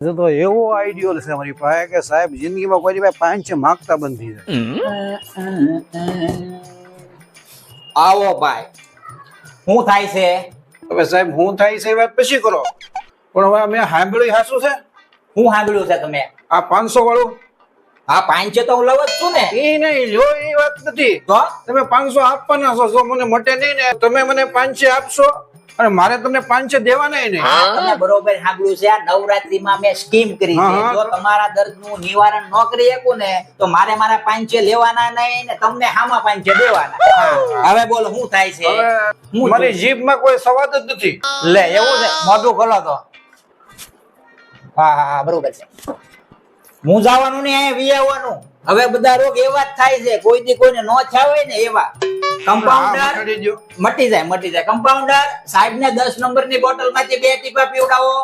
તો એવો આઈડિયો છે મારી પાસે કે સાહેબ જિંદગીમાં કોઈ પાસે પાંચ માગતા બંધ થઈ જાય. આવો ભાઈ, શું થાય છે? હવે સાહેબ હું થાય છે એ વાત પછી કરો, પણ હવે મેં સાંભળ્યું હાસું છે શું સાંભળ્યું છે તમે? આ 500 વાળું. હા, પાંચે તો હું લવ જ છું ને. એ નહીં જો, એ વાત નથી. તો તમે 500 આપવાના છો, જો મને મટે નહીં ને તમે મને 500 આપશો અને મારે તમને 500 દેવાના નહીં. તમે બરોબર સાંભળ્યું છે. આ નવરાત્રીમાં મેં સ્કીમ કરી છે. જો તમારા દર્દનું નિવારણ ન કરી શકું ને તો મારે મારા 500 લેવાના નહીં ને તમને હામાં 500 દેવાના. હવે બોલો શું થાય છે? હવે મારી જીભમાં કોઈ સવાદ જ નથી. લે, એવું છે? મોઢું ખોલો તો. હા હા હા, બરોબર છે. હું જવાનું ને અહીંયા વી આવવાનું. હવે બધા રોગ એવા જ થાય છે, કોઈ દી કોઈને નો થયા હોય ને એવા. કમ્પાઉન્ડર મટી જાય. કમ્પાઉન્ડર સાહેબ ને 10 નંબરની બોટલ માંથી 2 ટીપા પીવડાવો.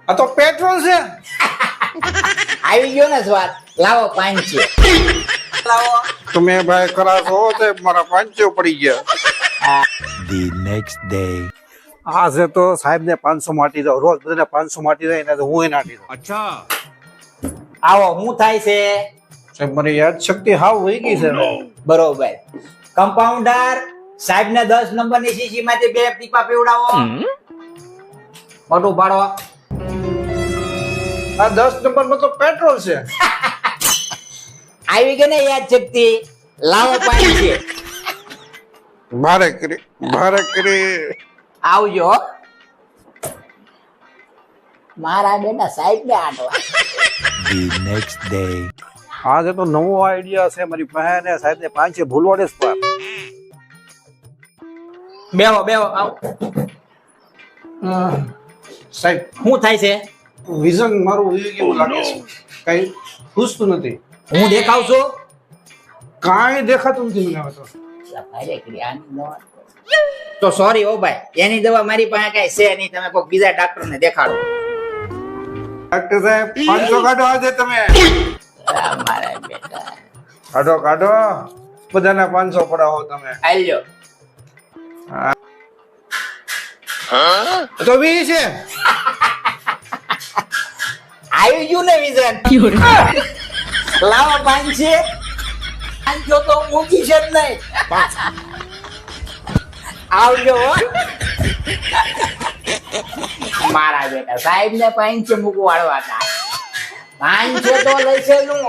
આ તો પેટ્રોલ છે. આવી ગયો ને સ્વાદ. લાવો 500 લાવો. તમે ભાઈ કરાશો તો મારા 500 પડી ગયા. The next day. આ છે તો સાહેબ ને 500 માટી દો, રોજ બધાને 500 માટી દે ને હું એ નાટી દઉં. અચ્છા. આવો શું થાય છે? સાહેબ મારી યાદ શક્તિ હાવ વહી ગઈ છે. બરોબર. કમ્પાઉન્ડર સાહેબ ને 10 નંબરની શીશી માંથી 2 ટીપા પીવડાવો. મોટું પાડો. આ 10 નંબર માં તો પેટ્રોલ છે. આવી ગઈ ને યાદ શક્તિ. લાવો 500. ભારે કરી આવજો. મારા બેટા સાહેબ ને આટવા. The next day. આજે તો નવો આઈડિયા છે મારી પાસે ને સાહેબ ને 500 ભૂલવાડે જ પર. બેહો આવ. સાહેબ શું થાય છે? વિઝન મારું વહી ગયું લાગે છે. કઈ ખુશતું નથી. હું દેખાવ છું? કાંઈ દેખાતું નથી મને હવે તો. તો સોરી ઓ ભાઈ, એની દવા મારી પાસે કઈ છે નહીં. તમે કોઈ બીજા ડોક્ટર ને દેખાડો. ડોક્ટર સાહેબ 500 કાઢો આજે તમે. મારા બેટા કાઢો બધાના 500 પડાવો તમે. આલ્યો. તો 20 છે. આવી ગયું ને વિઝન. લાવો 500. જો તો મૂકી છે જ નહીં. આવજો. મારા બેટા સાહેબ ને 500 મૂકવાડવા હતા. 500 તો લઈ છે નું.